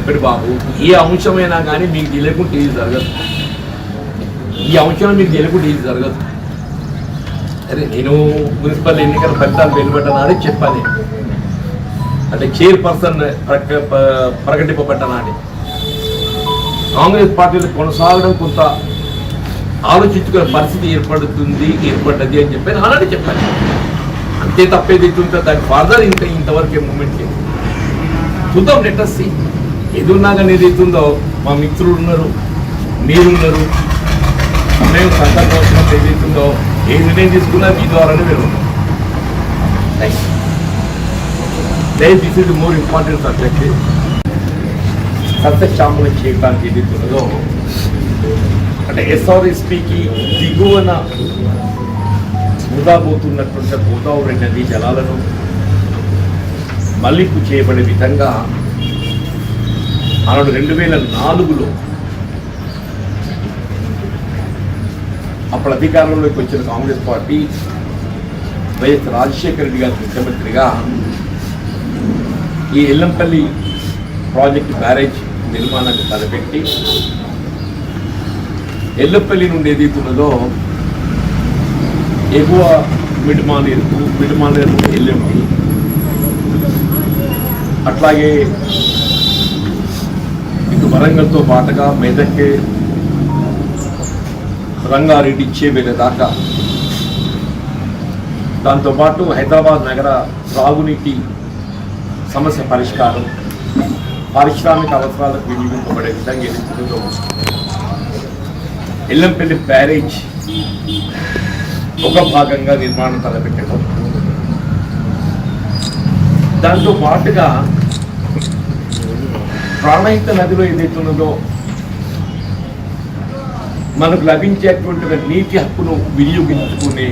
ఒకటి బాబు, ఏ అంశమైనా కానీ మీకు తెలియకుండా ఇది జరగదు. ఈ అంశం మీకు తెలియకుండా ఇది జరగదు. అరే నేను మున్సిపల్ ఎన్నికల ఫలితాలు వెలువడ్డనాడే చెప్పాలి, అంటే చైర్పర్సన్ ప్రకటింపబడ్డనాడే కాంగ్రెస్ పార్టీలో కొనసాగడం కొంత ఆలోచించుకునే పరిస్థితి ఏర్పడ్డది అని చెప్పి అలానే చెప్పాలి. అంతే తప్పేది ఉంటే దాని ఫర్దర్ ఇంతవరకు మూమెంట్ లేదు. చూద్దాం, లెటర్స్ ఏదున్నా కానీ ఏదైతుందో మా మిత్రులు ఉన్నారు, మీరున్నారు, మేము సంకల్పం వచ్చినప్పుడు ఏదైతుందో ఏ నిర్ణయం తీసుకున్నా మీ ద్వారానే వెళ్తున్నాం. This is more important subject. సత్యశామనం చేయడానికి ఏదైతున్నదో అంటే ఎస్ఆర్ఎస్పీకి దిగువన వృధాపోతున్నటువంటి గోదావరి నదీ జలాలను మళ్లింపు చేయబడే విధంగా ఆనాడు 2004లో అప్పుడు అధికారంలోకి వచ్చిన కాంగ్రెస్ పార్టీ వైఎస్ రాజశేఖర రెడ్డి గారి ముఖ్యమంత్రిగా ఈ ఎల్లంపల్లి ప్రాజెక్టు బ్యారేజ్ నిర్మాణాన్ని తలపెట్టి ఎల్లంపల్లి నుండి ఏదైతున్నదో ఎగువ మిడ్మానేరు ఎల్లంపి, అట్లాగే ఇటు వరంగల్తో పాటుగా మెదక్, రంగారెడ్డి చేవేల దాకా, దాంతోపాటు హైదరాబాద్ నగర త్రాగునీటి సమస్య పరిష్కారం, పారిశ్రామిక అవసరాలకు వినియోగింపబడే విధంగా ఎదుగుతుందో ఎల్లంపల్లి బ్యారేజ్ ఒక భాగంగా నిర్మాణం తలపెట్టడం, దాంతో పాటుగా ప్రాణహిత నదిలో ఏదైతున్నదో మనకు లభించేటువంటి నీటి హక్కును వినియోగించుకునే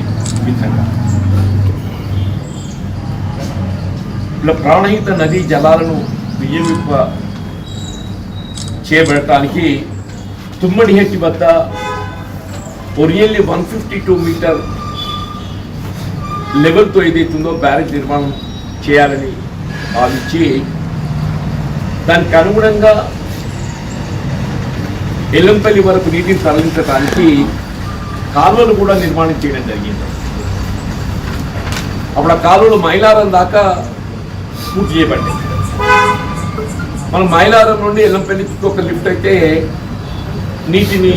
విధంగా ఇలా ప్రాణహిత నదీ జలాలను వినియోగింప చేయబడటానికి తుమ్మడిహెట్టి వద్ద ఒరియల్లీ 152 మీటర్ లెవెల్తో ఏదైతుందో బ్యారేజ్ నిర్మాణం చేయాలని భావించి దానికి అనుగుణంగా ఎల్లంపల్లి వరకు నీటిని తరలించడానికి కాలువలు కూడా నిర్మాణం చేయడం జరిగింది. అప్పుడు ఆ కాలువలు మైలారం దాకా పూర్తి చేయబడ్డాయి. మనం మైలారం నుండి ఎల్లంపల్లికి ఒక లిఫ్ట్ అయితే నీటిని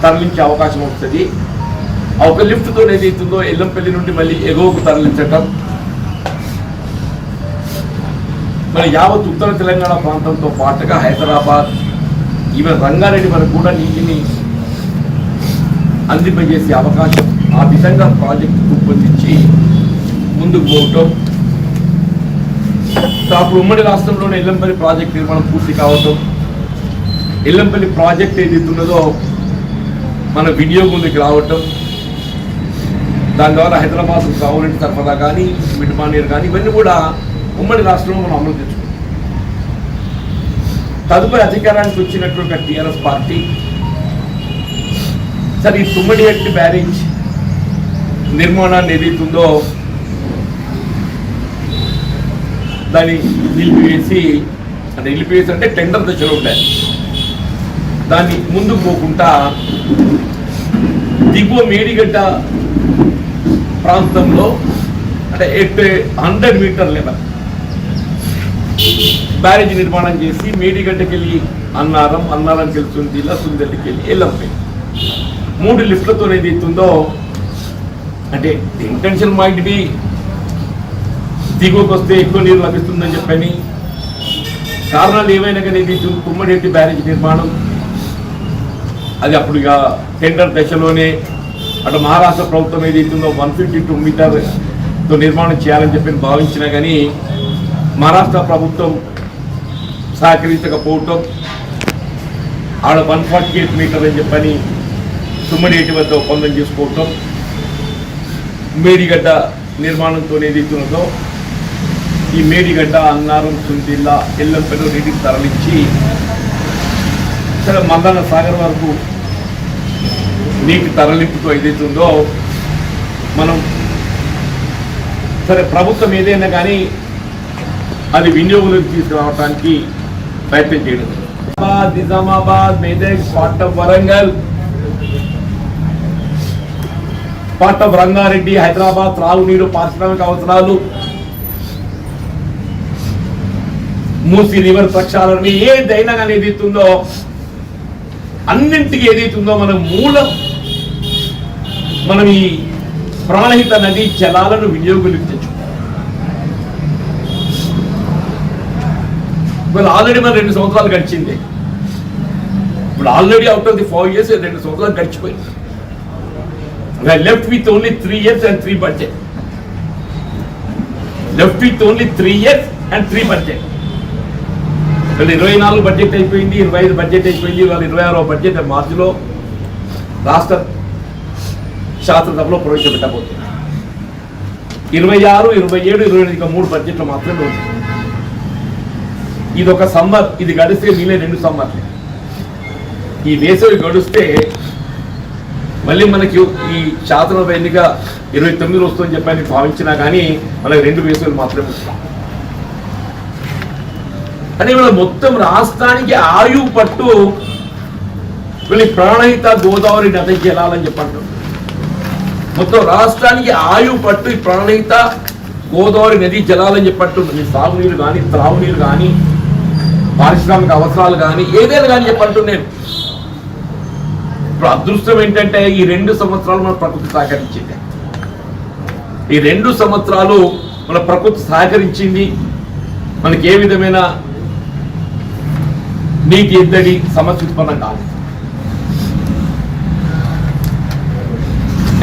తరలించే అవకాశం వస్తుంది. ఆ ఒక లిఫ్ట్తో ఏదైతుందో ఎల్లంపల్లి నుండి మళ్ళీ ఎగువకు తరలించటం, మరి యావత్ ఉత్తర తెలంగాణ ప్రాంతంతో పాటుగా హైదరాబాద్ ఈవెన్ రంగారెడ్డి వరకు కూడా నీటిని అందింపజేసే అవకాశం, ఆ విధంగా ప్రాజెక్టు రూపొందించి ముందుకు పోవటం. అప్పుడు ఉమ్మడి రాష్ట్రంలోనే ఎల్లంపల్లి ప్రాజెక్ట్ నిర్మాణం పూర్తి కావటం, ఎల్లంపల్లి ప్రాజెక్ట్ ఏదైతున్నదో మన వినియోగంలోకి రావటం, దాని ద్వారా హైదరాబాద్ త్రాగునీటి సరఫరా కానీ మిడ్మానేరు కానీ ఇవన్నీ కూడా ఉమ్మడి రాష్ట్రంలో మనం అమలు తెచ్చుకున్నాం. తదుపరి అధికారానికి వచ్చినటువంటి టీఆర్ఎస్ పార్టీ సరే ఈ తుమ్మడిహెట్టి బ్యారేజ్ నిర్మాణాన్ని ఏదైతుందో దాన్ని నిలిపివేసి అంటే టెండర్ దశలో ఉండాలి. దాన్ని ముందుకు పోకుండా దిగువ మేడిగడ్డ ప్రాంతంలో అంటే 100 మీటర్ లెవెల్ బ్యారేజ్ నిర్మాణం చేసి మేడిగడ్డకి వెళ్ళి అన్నారంకి వెళ్ళి సుందిల్లా, సుందెల్లికి వెళ్ళి ఎల్లంపల్లి 3 లిఫ్ట్లతో ఏదైతుందో అంటే ఇంటెన్షన్ మైట్ బి దిగువకు వస్తే ఎక్కువ నీరు లభిస్తుందని చెప్పని కారణాలు ఏమైనా కానీ తుమ్మడిహెట్టి బ్యారేజ్ నిర్మాణం అది అప్పుడు ఇక టెండర్ దశలోనే అటు మహారాష్ట్ర ప్రభుత్వం ఏదైతుందో 152 మీటర్తో నిర్మాణం చేయాలని చెప్పి భావించినా కానీ మహారాష్ట్ర ప్రభుత్వం సహకరించకపోవటం, ఆడ 148 మీటర్ అని చెప్పని తుమ్మడిహెట్టి వద్ద ఒప్పందం చేసుకోవటం, మేడిగడ్డ నిర్మాణంతో ఏదైతున్నదో ఈ మేడిగడ్డ, అన్నారం, సుందిల్లా, ఎల్లంపల్లి నీటికి తరలించి సరే మల్లన్న సాగర్ వరకు నీటి తరలింపుతో ఏదైతుందో మనం సరే ప్రభుత్వం ఏదైనా కానీ అది వినియోగంలోకి తీసుకురావడానికి ప్రయత్నం చేయడం. Nizamabad, Medak, part of Warangal, part of Rangareddy, Hyderabad త్రాగునీరు, పారిశ్రామిక అవసరాలు, మూసీ రివర్ ప్రక్షాళన, ఏదైనా కానీ ఏదైతుందో అన్నింటికి ఏదైతుందో మన మూలం మనం ఈ ప్రాణహిత నదీ జలాలను వినియోగంలోకి తెచ్చు. ఇప్పుడు ఆల్రెడీ మన 2 సంవత్సరాలు గడిచింది. ఇప్పుడు already out of the 4 years 2 సంవత్సరాలు గడిచిపోయింది. Left with only 3 years and 3 budget. Left with only 3 years and 3 budget. 24 budget అయిపోయింది, 25 బడ్జెట్ అయిపోయింది, ఇవాళ 26వ బడ్జెట్ మార్చిలో రాష్ట్ర శాసనసభలో ప్రవేశపెట్టబోతుంది. 26, 27, 28 ఇంకా 3 బడ్జెట్లు మాత్రమే ఉంది. ఇది ఒక సమ్మర్, ఇది గడిస్తే నీళ్ళే 2 సమ్మర్లే. ఈ వేసవి గడిస్తే మళ్ళీ మనకి ఈ శాసనసభ ఎన్నిక 29 వస్తుందని చెప్పని భావించినా కానీ మనకి 2 వేసవిలు మాత్రమే వస్తాయి. అని వీళ్ళ మొత్తం రాష్ట్రానికి ఆయువు పట్టు వీళ్ళ ప్రాణహిత గోదావరి నది జలాలని చెప్పంటారు. మొత్తం రాష్ట్రానికి ఆయువు పట్టు ఈ ప్రాణహిత గోదావరి నది జలాలని చెప్పంటుంది. సాగునీరు కానీ, త్రాగునీరు కానీ, పారిశ్రామిక అవసరాలు కానీ, ఏదైనా కానీ చెప్పంటున్నాను. ఇప్పుడు అదృష్టం ఏంటంటే ఈ 2 సంవత్సరాలు మన ప్రకృతి సహకరించింది. ఈ 2 సంవత్సరాలు మన ప్రకృతి సహకరించింది. మనకి ఏ విధమైన నీటి ఎద్దడి సమస్య ఉత్పన్నం కాదు.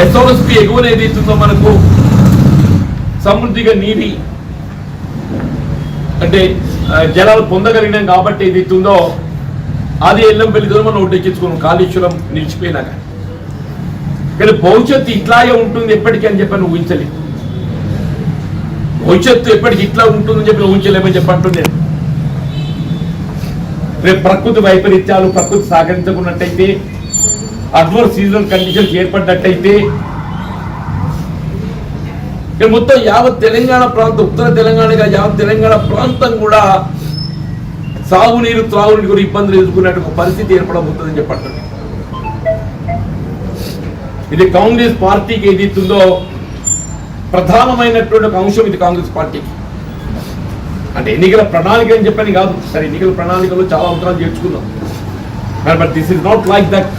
ఎస్ఓఎస్పి ఎగువన ఏదైతుందో మనకు సమృద్ధిగా నీటి అంటే జలాలు పొందగలిగినాం కాబట్టి ఏదైతుందో అది ఎల్లంపల్లితో మనం ఒడ్డెక్కించుకున్నాం కాళేశ్వరం నిలిచిపోయినాక. కానీ భవిష్యత్తు ఇట్లాగే ఉంటుంది ఎప్పటికీ అని చెప్పని ఊహించలేదు. భవిష్యత్తు ఎప్పటికి ఇట్లా ఉంటుందని చెప్పి ఊహించలేమని చెప్పంటున్నాను. రేపు ప్రకృతి వైపరీత్యాలు, ప్రకృతి సహకరించుకున్నట్టయితే, అడ్వర్స్ సీజనల్ కండిషన్స్ ఏర్పడినట్టయితే మొత్తం యావత్ తెలంగాణ ప్రాంతం, ఉత్తర తెలంగాణగా యావత్ తెలంగాణ ప్రాంతం కూడా సాగునీరు, త్రాగునీరు కూడా ఇబ్బందులు ఎదుర్కొన్నట్టు ఒక పరిస్థితి ఏర్పడబోతుందని చెప్పండి. ఇది కాంగ్రెస్ పార్టీకి ఏదైతుందో ప్రధానమైనటువంటి ఒక అంశం. ఇది కాంగ్రెస్ పార్టీకి అంటే ఎన్నికల ప్రణాళిక అని చెప్పని కాదు. సరే, ఎన్నికల ప్రణాళికలో చాలా అవసరాలు చేర్చుకుందాం. But this is not like that.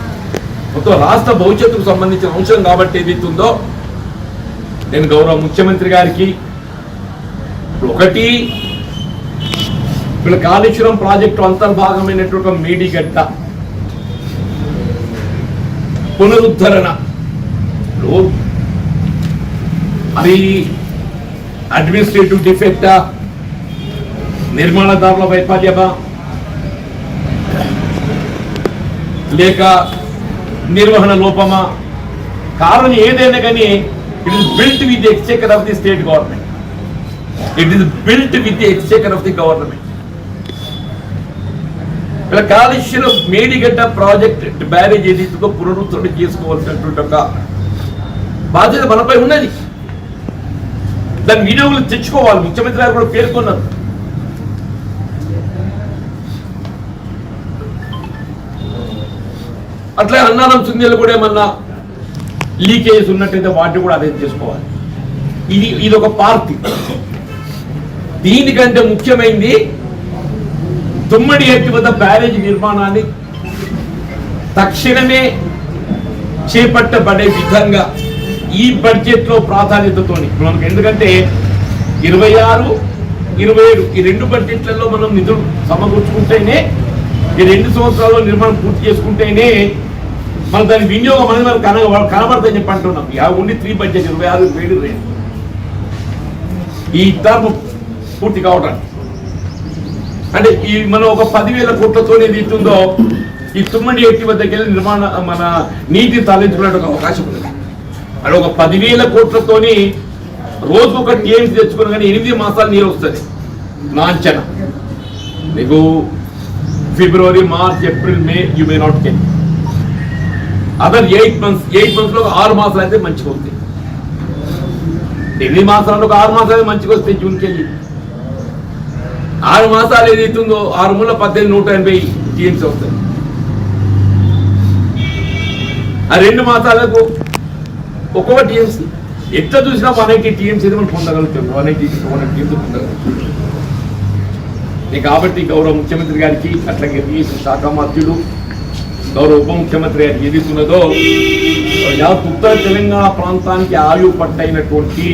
మొత్తం రాష్ట్ర భవిష్యత్తుకు సంబంధించిన అంశం కాబట్టి ఏదైతుందో నేను గౌరవ ముఖ్యమంత్రి గారికి ఒకటి వీళ్ళ కాళేశ్వరం ప్రాజెక్టు అంతర్భాగమైనటువంటి మేడిగడ్డ పునరుద్ధరణ అది అడ్మినిస్ట్రేటివ్ డిఫెక్టా, నిర్మాణదారుల వైఫల్యమా, లేక నిర్వహణ లోపమా, కారణం ఏదైనా కానీ it is built with the Exchequer of the state government. It is built with the Exchequer of the government. ఇలా కాళేశ్వరం మేడిగడ్డ ప్రాజెక్ట్ బ్యారేజ్ ఏదైతుందో పునరుద్ధరణ చేసుకోవాల్సినటువంటి ఒక బాధ్యత మనపై ఉన్నది. దాని వినియోగులు తెచ్చుకోవాలి. ముఖ్యమంత్రి గారు కూడా పేర్కొన్నారు. అట్లా అన్నారం సుందీలు కూడా ఏమన్నా లీకేజ్ ఉన్నట్టయితే వాటిని కూడా అరేంజ్ చేసుకోవాలి. ఇది ఒక పార్టీ. దీనికంటే ముఖ్యమైనది తుమ్మడి ఎత్తి వద్ద బ్యారేజ్ నిర్మాణాన్ని తక్షణమే చేపట్టబడే విధంగా ఈ బడ్జెట్లో ప్రాధాన్యతతోని మనకు, ఎందుకంటే 26, 27 ఈ 2 బడ్జెట్లలో మనం నిధులు సమకూర్చుకుంటేనే, ఈ 2 సంవత్సరాల్లో నిర్మాణం పూర్తి చేసుకుంటేనే మనం దాని వినియోగం అనేది మనకు కనబడతాయని చెప్పి అంటున్నాం. ఓన్లీ 3 బడ్జెట్ 26, 27 ఈ టర్మ్ పూర్తి కావడానికి అంటే ఈ మనం ఒక 10,000 కోట్లతో ఏది ఇస్తుందో ఈ తుమ్మడి ఎట్టి వద్దకి వెళ్ళి మన నీటిని తరలించుకునే ఒక అవకాశం ఉంది. అది ఒక 10,000 కోట్లతోని రోజు ఒక టీఎంసీ తెచ్చుకుని కానీ 8 మాసాలు నీరు వస్తుంది లాంఛన. మీకు February, March, April, May you may not can. Other 8 months లో 6 మాసాలు అయితే మంచిగా వస్తాయి. 8 మాసాలలో ఒక 6 మాసాలు మంచిగా వస్తాయి. జూన్కి వెళ్ళి 6 మాసాలు ఏదైతుందో 6 మూల 18 180 టీఎంసీ వస్తాయి. ఆ 2 మాసాలకు ఒక్కొక్క టీఎంసీ ఎట్లా చూసినా 180 టీఎంసీ మనం పొందగలుగుతాం. 180 టీఎంసీ పొందగలుగుతాం. కాబట్టి గౌరవ ముఖ్యమంత్రి గారికి అట్లాగే ఇరిగేషన్ శాఖ మంత్రులు గౌరవ ఉప ముఖ్యమంత్రి గారికి ఏదైతున్నదో ఉత్తర తెలంగాణ ప్రాంతానికి ఆయువు పట్టైనటువంటి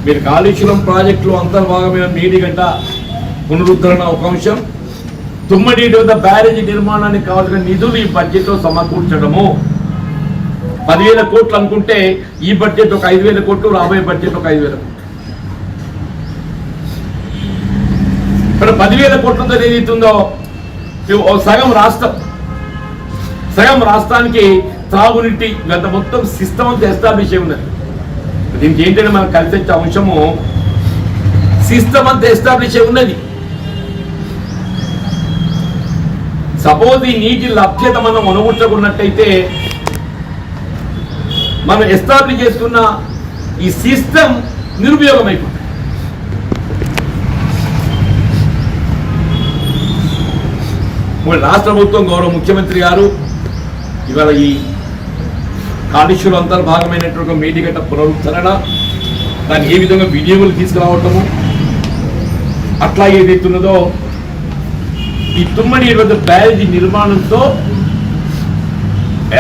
మీరు కాళేశ్వరం ప్రాజెక్టులో అంతర్భాగమైన మేడిగడ్డ పునరుద్ధరణ ఒక అంశం, తుమ్మడి వద్ద బ్యారేజీ నిర్మాణానికి కావాల్సిన నిధులు ఈ బడ్జెట్లో సమకూర్చడము. 10,000 కోట్లు అనుకుంటే ఈ బడ్జెట్ ఒక 5,000 కోట్లు, రాబోయే బడ్జెట్ ఒక 5,000 కోట్లు. ఇక్కడ 10,000 కోట్లతో ఏదైతుందో సగం రాష్ట్రానికి త్రాగునీటి గత మొత్తం సిస్టమ్ అంతా ఎస్టాబ్లిష్ అయి ఉన్నది. దీనికి ఏంటంటే మనకు కలిసి వచ్చే అంశము సిస్టమ్ అంతా ఎస్టాబ్లిష్ అయి ఉన్నది. సపోజ్ ఈ నీటి లభ్యత మనం అనుకుంటున్నట్టయితే మనం ఎస్టాబ్లిష్ చేసుకున్న ఈ సిస్టమ్ నిరుపయోగం అయిపోతుంది. రాష్ట్ర ప్రభుత్వం గౌరవ ముఖ్యమంత్రి గారు ఇవాళ ఈ కాళేశ్వరం అంతర్భాగమైనటువంటి మేడిగడ్డ పునరుద్ధరణ దాన్ని ఏ విధంగా వినియోగులు తీసుకురావటము, అట్లా ఏదైతున్నదో ఈ తుమ్మడి వద్ద బ్యారేజీ నిర్మాణంతో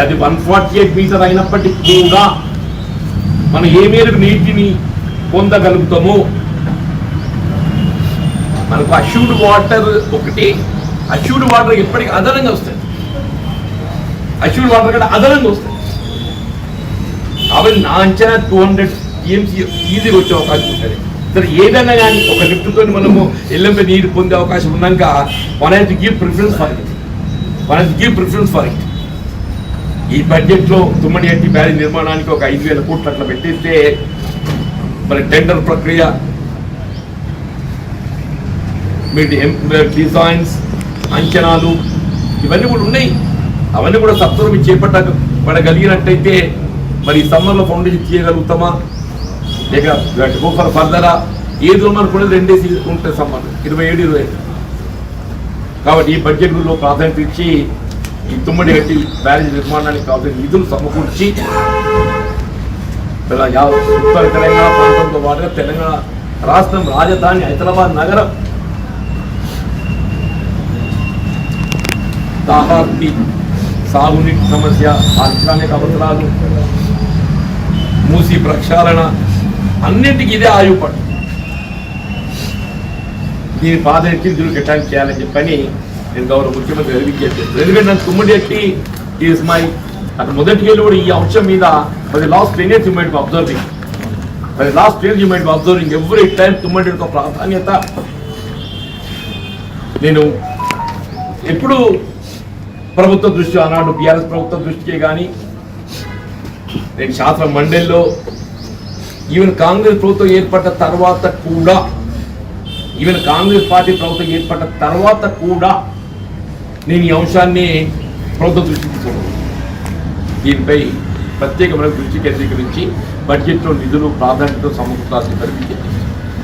అది 148 మీటర్ అయినప్పటికీ కూడా మనం ఏ మేరకు నీటిని పొందగలుగుతాము. మనకు అష్యూర్డ్ వాటర్ ఒకటి, అష్యూర్డ్ వాటర్ ఎప్పటికీ అదనంగా వస్తాయి. అష్యూర్డ్ వాటర్ కంటే అదనంగా వస్తాయి. కాబట్టి నా అంచనా 200 టీఎంసీ ఈజీగా వచ్చే అవకాశం ఉంటుంది. సరే ఏదైనా కానీ ఒక లిఫ్ట్తో మనము ఎల్లంపై నీరు పొందే అవకాశం ఉన్నాక one has to give preference for it. ఈ బడ్జెట్లో తుమ్మడి ఎట్టి బ్యారేజ్ నిర్మాణానికి ఒక 5,000 కోట్లు అట్లా పెట్టేస్తే మరి టెండర్ ప్రక్రియ, డిజైన్స్, అంచనాలు ఇవన్నీ కూడా ఉన్నాయి. అవన్నీ కూడా సత్వరం చేపట్టబడగలిగినట్టయితే మరి ఈ సమ్మర్లో ఫౌండేషన్ చేయగలుగుతామా లేక గోఫర్ ఫర్దరా ఏదో మనకు కూడా 2 డేస్ ఉంటుంది సమ్మర్ 27-28. కాబట్టి ఈ బడ్జెట్లో ప్రాధాన్యత ఇచ్చి ఈ తుమ్మడి గట్టి బ్యారేజ్ నిర్మాణానికి కావాల్సిన నిధులు సమకూర్చి ఉత్తర తెలంగాణ ప్రాంతంతో పాటుగా తెలంగాణ రాష్ట్రం రాజధాని హైదరాబాద్ నగరం తాహార్తి సాగునీటి సమస్య, పారిశ్రామిక అవసరాలు, మూసి ప్రక్షాళన అన్నింటికి ఇదే ఆయుపడు. దీని ప్రాధాన్యత నిధులు కేటాయింపు చేయాలని చెప్పని నేను గౌరవ ముఖ్యమంత్రి తెలియజేస్తాను. ఎందుకంటే నాకు తుమ్మడి ఎట్టి ఈజ్ మై అక్కడ మొదటికి వెళ్ళి కూడా ఈ అంశం మీద for the last 10 years you might be observing every time తుమ్మడి యొక్క ప్రాధాన్యత నేను ఎప్పుడు ప్రభుత్వ దృష్టి, ఆనాడు బీఆర్ఎస్ ప్రభుత్వ దృష్టికే కానీ నేను శాస్త్ర మండలిలో ఈవెన్ కాంగ్రెస్ ప్రభుత్వం ఏర్పడ్డ తర్వాత కూడా కాంగ్రెస్ పార్టీ ప్రభుత్వం ఏర్పడ్డ తర్వాత కూడా నేను ఈ అంశాన్ని ప్రభుత్వ దృష్టికి తీసుకున్నాను. దీనిపై ప్రత్యేకమైన దృష్టి కేంద్రీకరించి బడ్జెట్లో నిధులు ప్రాధాన్యతతో సమకూర్చాల్సి కనిపించింది.